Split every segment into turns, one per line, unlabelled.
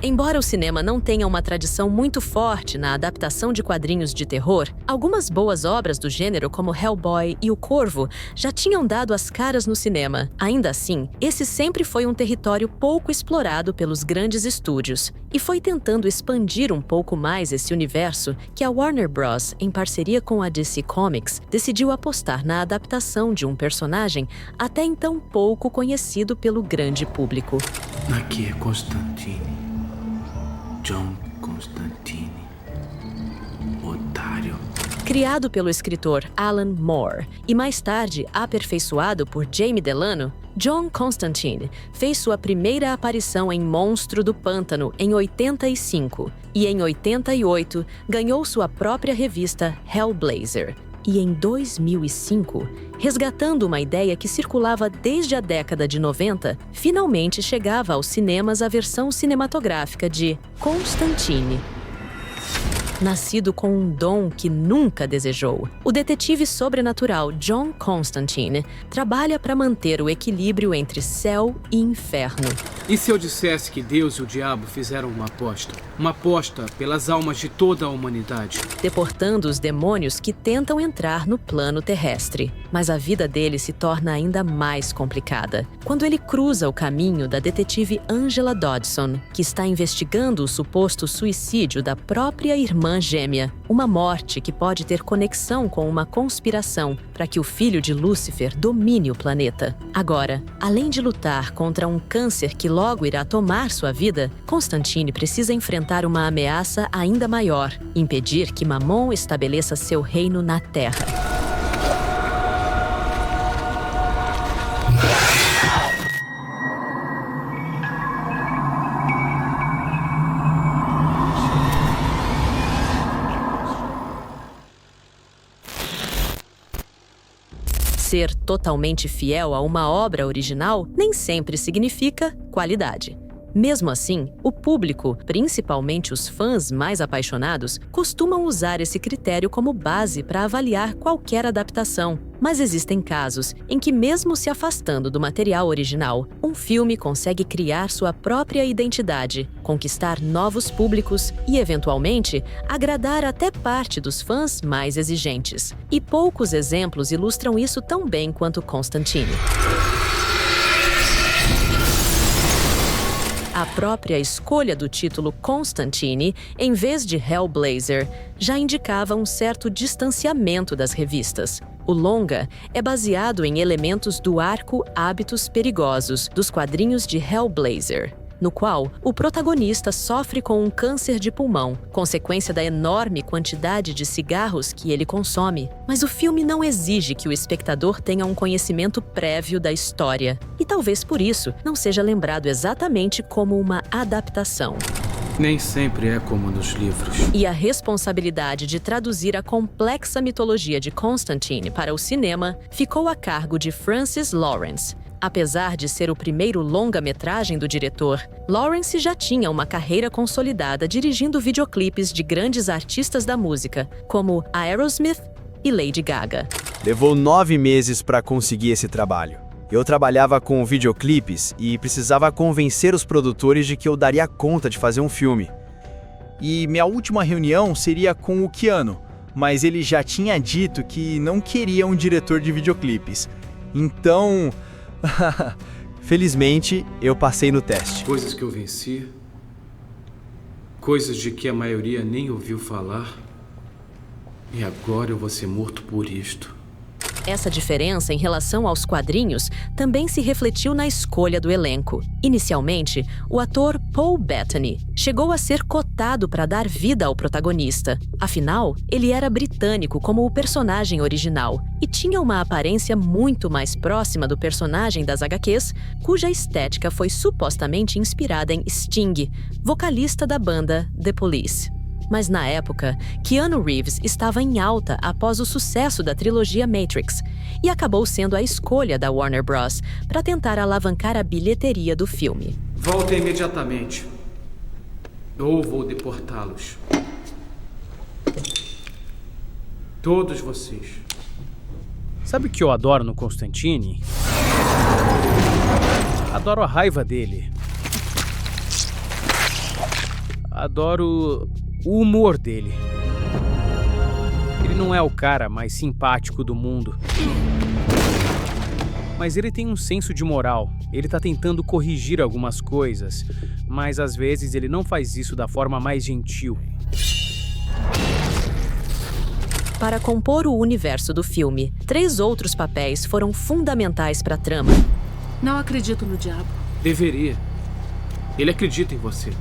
Embora o cinema não tenha uma tradição muito forte na adaptação de quadrinhos de terror, algumas boas obras do gênero, como Hellboy e O Corvo, já tinham dado as caras no cinema. Ainda assim, esse sempre foi um território pouco explorado pelos grandes estúdios. E foi tentando expandir um pouco mais esse universo que a Warner Bros., em parceria com a DC Comics, decidiu apostar na adaptação de um personagem até então pouco conhecido pelo grande público.
Aqui é Constantine. John Constantine. Otário.
Criado pelo escritor Alan Moore e mais tarde aperfeiçoado por Jamie Delano, John Constantine fez sua primeira aparição em Monstro do Pântano em 85 e em 88 ganhou sua própria revista Hellblazer. E em 2005, resgatando uma ideia que circulava desde a década de 90, finalmente chegava aos cinemas a versão cinematográfica de Constantine. Nascido com um dom que nunca desejou, o detetive sobrenatural John Constantine trabalha para manter o equilíbrio entre céu e inferno.
E se eu dissesse que Deus e o diabo fizeram uma aposta? Uma aposta pelas almas de toda a humanidade.
Deportando os demônios que tentam entrar no plano terrestre. Mas a vida dele se torna ainda mais complicada quando ele cruza o caminho da detetive Angela Dodson, que está investigando o suposto suicídio da própria irmã gêmea, uma morte que pode ter conexão com uma conspiração para que o filho de Lúcifer domine o planeta. Agora, além de lutar contra um câncer que logo irá tomar sua vida, Constantine precisa enfrentar uma ameaça ainda maior, impedir que Mammon estabeleça seu reino na Terra. Ser totalmente fiel a uma obra original nem sempre significa qualidade. Mesmo assim, o público, principalmente os fãs mais apaixonados, costumam usar esse critério como base para avaliar qualquer adaptação. Mas existem casos em que, mesmo se afastando do material original, um filme consegue criar sua própria identidade, conquistar novos públicos e, eventualmente, agradar até parte dos fãs mais exigentes. E poucos exemplos ilustram isso tão bem quanto Constantine. A própria escolha do título Constantine, em vez de Hellblazer, já indicava um certo distanciamento das revistas. O longa é baseado em elementos do arco Hábitos Perigosos, dos quadrinhos de Hellblazer, no qual o protagonista sofre com um câncer de pulmão, consequência da enorme quantidade de cigarros que ele consome. Mas o filme não exige que o espectador tenha um conhecimento prévio da história, e talvez por isso não seja lembrado exatamente como uma adaptação.
Nem sempre é como nos livros.
E a responsabilidade de traduzir a complexa mitologia de Constantine para o cinema ficou a cargo de Francis Lawrence. Apesar de ser o primeiro longa-metragem do diretor, Lawrence já tinha uma carreira consolidada dirigindo videoclipes de grandes artistas da música, como Aerosmith e Lady Gaga.
Levou 9 meses para conseguir esse trabalho. Eu trabalhava com videoclipes e precisava convencer os produtores de que eu daria conta de fazer um filme.
E minha última reunião seria com o Keanu, mas ele já tinha dito que não queria um diretor de videoclipes. Então...
Felizmente, eu passei no teste.
Coisas que eu venci, coisas de que a maioria nem ouviu falar, e agora eu vou ser morto por isto.
Essa diferença em relação aos quadrinhos também se refletiu na escolha do elenco. Inicialmente, o ator Paul Bettany chegou a ser cotado para dar vida ao protagonista. Afinal, ele era britânico como o personagem original e tinha uma aparência muito mais próxima do personagem das HQs, cuja estética foi supostamente inspirada em Sting, vocalista da banda The Police. Mas na época, Keanu Reeves estava em alta após o sucesso da trilogia Matrix e acabou sendo a escolha da Warner Bros. Para tentar alavancar a bilheteria do filme.
Voltem imediatamente, ou vou deportá-los. Todos vocês.
Sabe o que eu adoro no Constantine? Adoro a raiva dele. Adoro o humor dele. Ele não é o cara mais simpático do mundo. Mas ele tem um senso de moral. Ele tá tentando corrigir algumas coisas, mas às vezes ele não faz isso da forma mais gentil.
Para compor o universo do filme, 3 outros papéis foram fundamentais para a trama.
Não acredito no diabo.
Deveria. Ele acredita em você.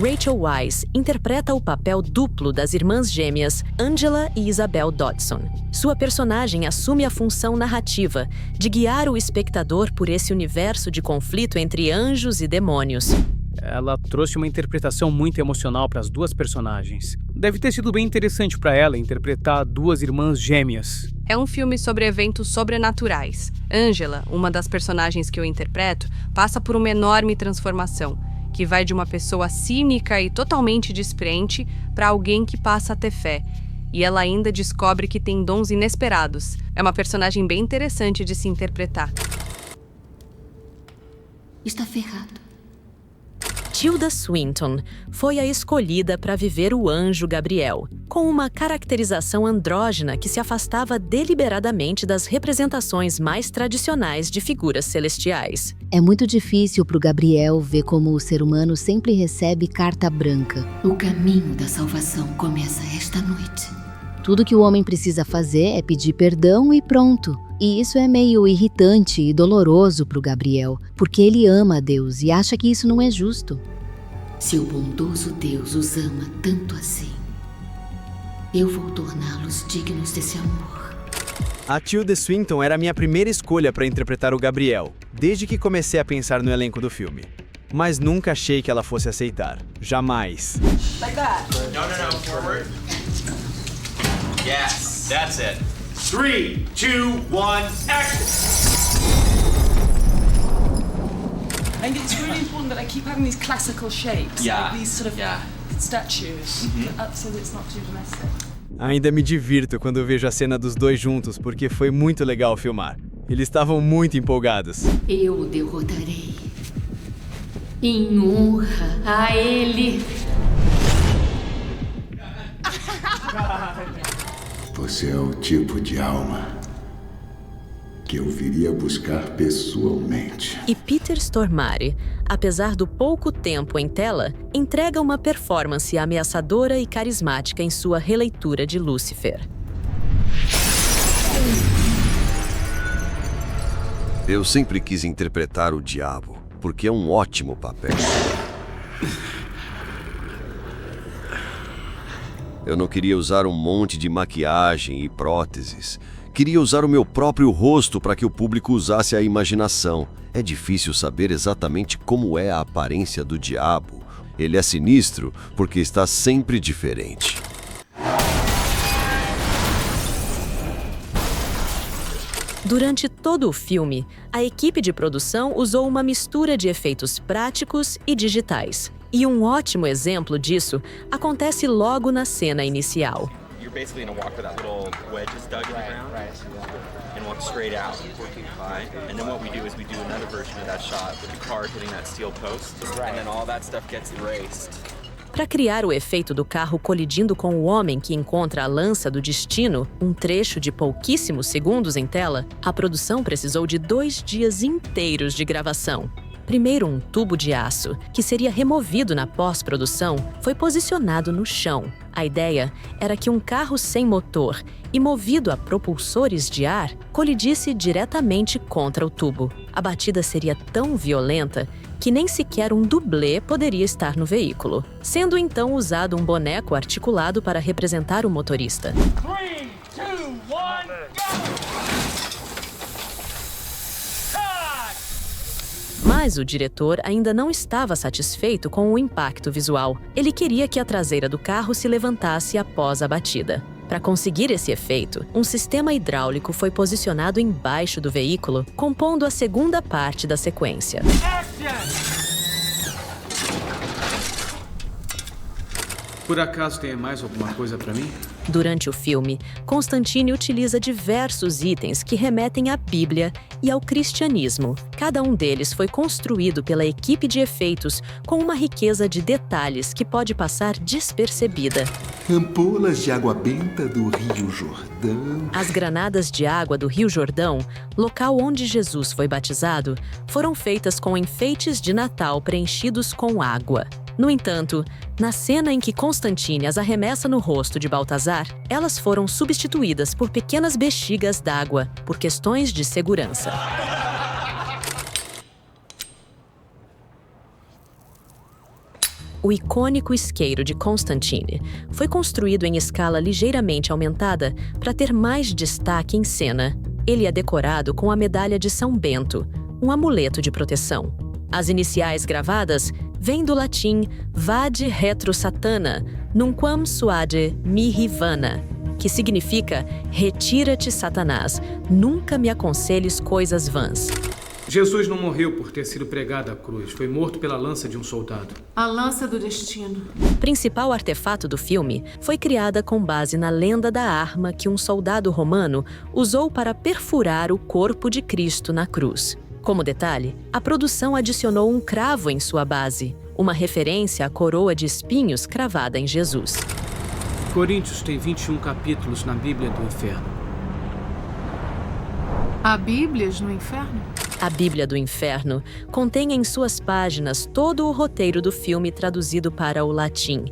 Rachel Weisz interpreta o papel duplo das irmãs gêmeas Angela e Isabel Dodson. Sua personagem assume a função narrativa de guiar o espectador por esse universo de conflito entre anjos e demônios.
Ela trouxe uma interpretação muito emocional para as 2 personagens. Deve ter sido bem interessante para ela interpretar 2 irmãs gêmeas.
É um filme sobre eventos sobrenaturais. Angela, uma das personagens que eu interpreto, passa por uma enorme transformação, que vai de uma pessoa cínica e totalmente descrente para alguém que passa a ter fé. E ela ainda descobre que tem dons inesperados. É uma personagem bem interessante de se interpretar.
Está ferrado.
Tilda Swinton foi a escolhida para viver o anjo Gabriel, com uma caracterização andrógena que se afastava deliberadamente das representações mais tradicionais de figuras celestiais.
É muito difícil para o Gabriel ver como o ser humano sempre recebe carta branca.
O caminho da salvação começa esta noite.
Tudo que o homem precisa fazer é pedir perdão e pronto. E isso é meio irritante e doloroso para o Gabriel, porque ele ama a Deus e acha que isso não é justo.
Se o bondoso Deus os ama tanto assim, eu vou torná-los dignos desse amor.
A Tilda Swinton era a minha primeira escolha para interpretar o Gabriel, desde que comecei a pensar no elenco do filme. Mas nunca achei que ela fosse aceitar. Jamais.
Like that. No. Forward. Yes, that's it. 3, 2, 1, action!
I think it's really important that I keep having these classical shapes, like these sort of statues, so that it's not too domestic.
Ainda me divirto quando vejo a cena dos 2 juntos, porque foi muito legal filmar. Eles estavam muito empolgados.
Eu o derrotarei. Em honra a ele.
Você é o tipo de alma que eu viria buscar pessoalmente.
E Peter Stormare, apesar do pouco tempo em tela, entrega uma performance ameaçadora e carismática em sua releitura de Lúcifer.
Eu sempre quis interpretar o diabo, porque é um ótimo papel. Eu não queria usar um monte de maquiagem e próteses. Queria usar o meu próprio rosto para que o público usasse a imaginação. É difícil saber exatamente como é a aparência do diabo. Ele é sinistro porque está sempre diferente.
Durante todo o filme, a equipe de produção usou uma mistura de efeitos práticos e digitais. E um ótimo exemplo disso acontece logo na cena inicial.
You're basically going to walk with that little wedge that's dug in the ground and walk straight out. And then what we do is we do another version of that shot with the car hitting that steel post, and then all that stuff gets erased.
Para criar o efeito do carro colidindo com o homem que encontra a lança do destino, um trecho de pouquíssimos segundos em tela, a produção precisou de 2 dias inteiros de gravação. Primeiro, um tubo de aço, que seria removido na pós-produção, foi posicionado no chão. A ideia era que um carro sem motor e movido a propulsores de ar colidisse diretamente contra o tubo. A batida seria tão violenta que nem sequer um dublê poderia estar no veículo, sendo então usado um boneco articulado para representar o motorista.
3, 2, 1, go!
Mas o diretor ainda não estava satisfeito com o impacto visual. Ele queria que a traseira do carro se levantasse após a batida. Para conseguir esse efeito, um sistema hidráulico foi posicionado embaixo do veículo, compondo a segunda parte da sequência.
Por acaso tem mais alguma coisa para mim?
Durante o filme, Constantine utiliza diversos itens que remetem à Bíblia e ao cristianismo. Cada um deles foi construído pela equipe de efeitos com uma riqueza de detalhes que pode passar despercebida.
Ampolas de água benta do Rio Jordão.
As granadas de água do Rio Jordão, local onde Jesus foi batizado, foram feitas com enfeites de Natal preenchidos com água. No entanto, na cena em que Constantine as arremessa no rosto de Baltazar, elas foram substituídas por pequenas bexigas d'água, por questões de segurança. O icônico isqueiro de Constantine foi construído em escala ligeiramente aumentada para ter mais destaque em cena. Ele é decorado com a medalha de São Bento, um amuleto de proteção. As iniciais gravadas vêm do latim Vade retro Satana, nunquam suade mihi vana, que significa retira-te, Satanás, nunca me aconselhes coisas vãs.
Jesus não morreu por ter sido pregado à cruz, foi morto pela lança de um soldado.
A lança do destino.
O principal artefato do filme foi criada com base na lenda da arma que um soldado romano usou para perfurar o corpo de Cristo na cruz. Como detalhe, a produção adicionou um cravo em sua base, uma referência à coroa de espinhos cravada em Jesus.
Coríntios tem 21 capítulos na Bíblia do Inferno.
Há Bíblias no inferno?
A Bíblia do Inferno contém em suas páginas todo o roteiro do filme traduzido para o latim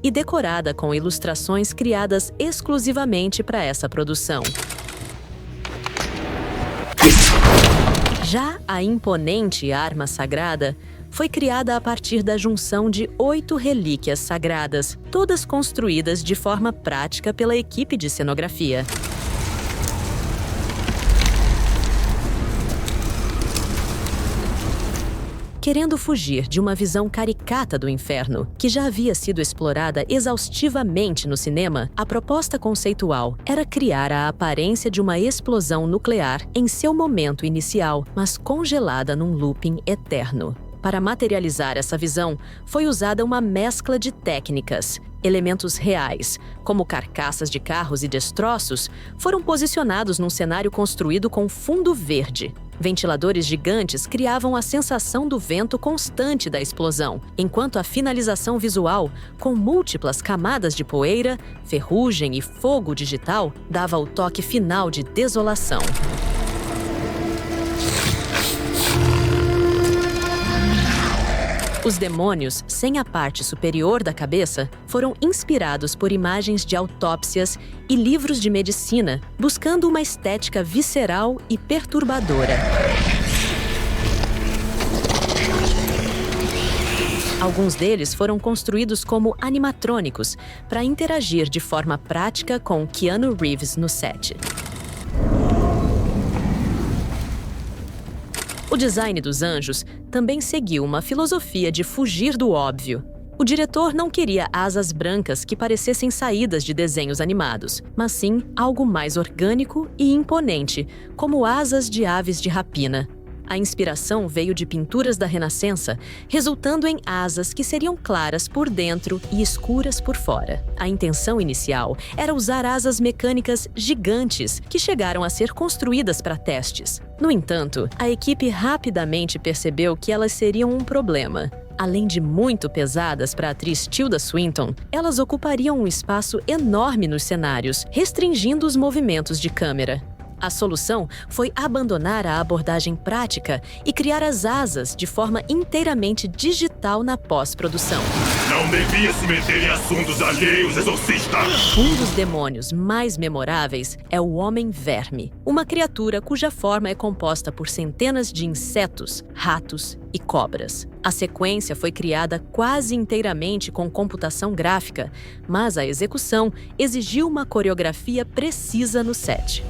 e decorada com ilustrações criadas exclusivamente para essa produção. Já a imponente arma sagrada foi criada a partir da junção de 8 relíquias sagradas, todas construídas de forma prática pela equipe de cenografia. Querendo fugir de uma visão caricata do inferno, que já havia sido explorada exaustivamente no cinema, a proposta conceitual era criar a aparência de uma explosão nuclear em seu momento inicial, mas congelada num looping eterno. Para materializar essa visão, foi usada uma mescla de técnicas. Elementos reais, como carcaças de carros e destroços, foram posicionados num cenário construído com fundo verde. Ventiladores gigantes criavam a sensação do vento constante da explosão, enquanto a finalização visual, com múltiplas camadas de poeira, ferrugem e fogo digital, dava o toque final de desolação. Os demônios, sem a parte superior da cabeça, foram inspirados por imagens de autópsias e livros de medicina, buscando uma estética visceral e perturbadora. Alguns deles foram construídos como animatrônicos, para interagir de forma prática com Keanu Reeves no set. O design dos anjos também seguiu uma filosofia de fugir do óbvio. O diretor não queria asas brancas que parecessem saídas de desenhos animados, mas sim algo mais orgânico e imponente, como asas de aves de rapina. A inspiração veio de pinturas da Renascença, resultando em asas que seriam claras por dentro e escuras por fora. A intenção inicial era usar asas mecânicas gigantes que chegaram a ser construídas para testes. No entanto, a equipe rapidamente percebeu que elas seriam um problema. Além de muito pesadas para a atriz Tilda Swinton, elas ocupariam um espaço enorme nos cenários, restringindo os movimentos de câmera. A solução foi abandonar a abordagem prática e criar as asas de forma inteiramente digital na pós-produção.
Não devia se meter em assuntos alheios, exorcista!
Um dos demônios mais memoráveis é o Homem-Verme, uma criatura cuja forma é composta por centenas de insetos, ratos e cobras. A sequência foi criada quase inteiramente com computação gráfica, mas a execução exigiu uma coreografia precisa no set.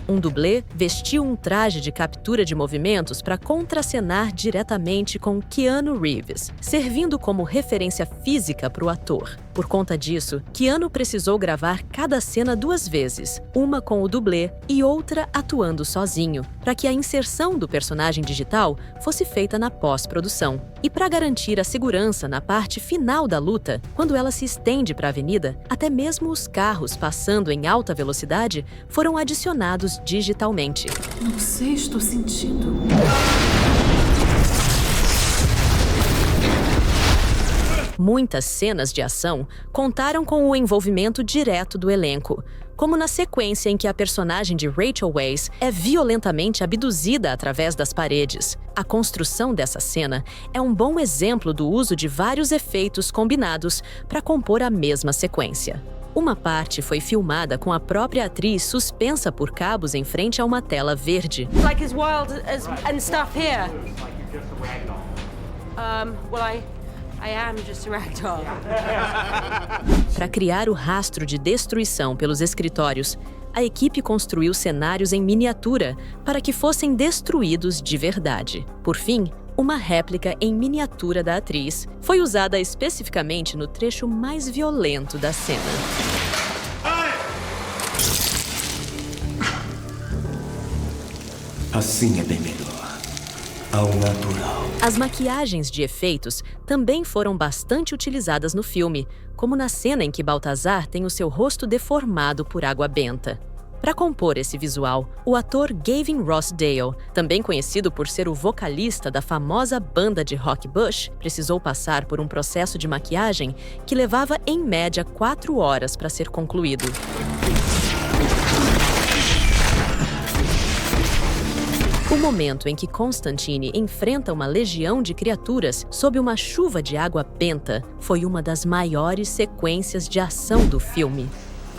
Um dublê vestiu um traje de captura de movimentos para contracenar diretamente com Keanu Reeves, servindo como referência física para o ator. Por conta disso, Keanu precisou gravar cada cena 2 vezes, uma com o dublê e outra atuando sozinho, para que a inserção do personagem digital fosse feita na pós-produção. E para garantir a segurança na parte final da luta, quando ela se estende para a avenida, até mesmo os carros passando em alta velocidade foram adicionados digitalmente.
Não sei, estou sentindo.
Muitas cenas de ação contaram com o envolvimento direto do elenco, como na sequência em que a personagem de Rachel Weisz é violentamente abduzida através das paredes. A construção dessa cena é um bom exemplo do uso de vários efeitos combinados para compor a mesma sequência. Uma parte foi filmada com a própria atriz suspensa por cabos em frente a uma tela verde.
Like as wild and stuff here. I am just a ragdoll.
Para criar o rastro de destruição pelos escritórios, a equipe construiu cenários em miniatura para que fossem destruídos de verdade. Por fim, uma réplica em miniatura da atriz foi usada especificamente no trecho mais violento da cena.
Assim é bem melhor. Ao natural.
As maquiagens de efeitos também foram bastante utilizadas no filme, como na cena em que Baltazar tem o seu rosto deformado por água benta. Para compor esse visual, o ator Gavin Rossdale, também conhecido por ser o vocalista da famosa banda de rock Bush, precisou passar por um processo de maquiagem que levava em média 4 horas para ser concluído. O momento em que Constantine enfrenta uma legião de criaturas sob uma chuva de água benta foi uma das maiores sequências de ação do filme.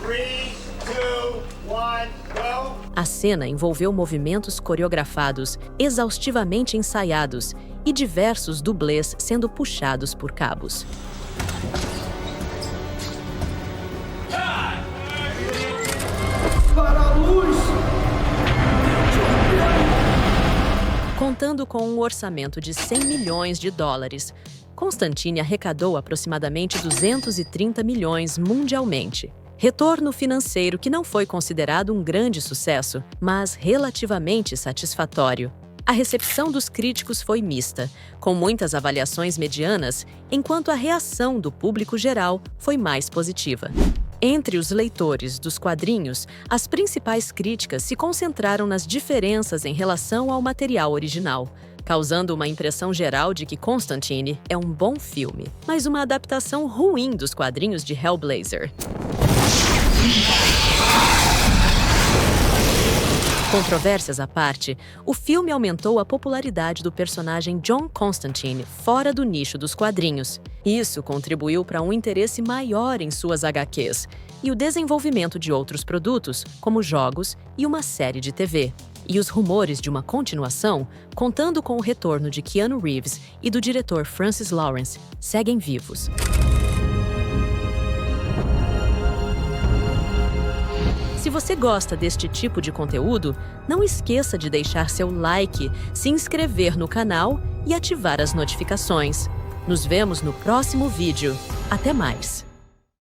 3, 2, 1, go!
A cena envolveu movimentos coreografados, exaustivamente ensaiados e diversos dublês sendo puxados por cabos.
Para a luz!
Contando com um orçamento de 100 milhões de dólares, Constantine arrecadou aproximadamente 230 milhões mundialmente. Retorno financeiro que não foi considerado um grande sucesso, mas relativamente satisfatório. A recepção dos críticos foi mista, com muitas avaliações medianas, enquanto a reação do público geral foi mais positiva. Entre os leitores dos quadrinhos, as principais críticas se concentraram nas diferenças em relação ao material original, causando uma impressão geral de que Constantine é um bom filme, mas uma adaptação ruim dos quadrinhos de Hellblazer. Controvérsias à parte, o filme aumentou a popularidade do personagem John Constantine fora do nicho dos quadrinhos. Isso contribuiu para um interesse maior em suas HQs e o desenvolvimento de outros produtos, como jogos e uma série de TV. E os rumores de uma continuação, contando com o retorno de Keanu Reeves e do diretor Francis Lawrence, seguem vivos. Se você gosta deste tipo de conteúdo, não esqueça de deixar seu like, se inscrever no canal e ativar as notificações. Nos vemos no próximo vídeo. Até mais!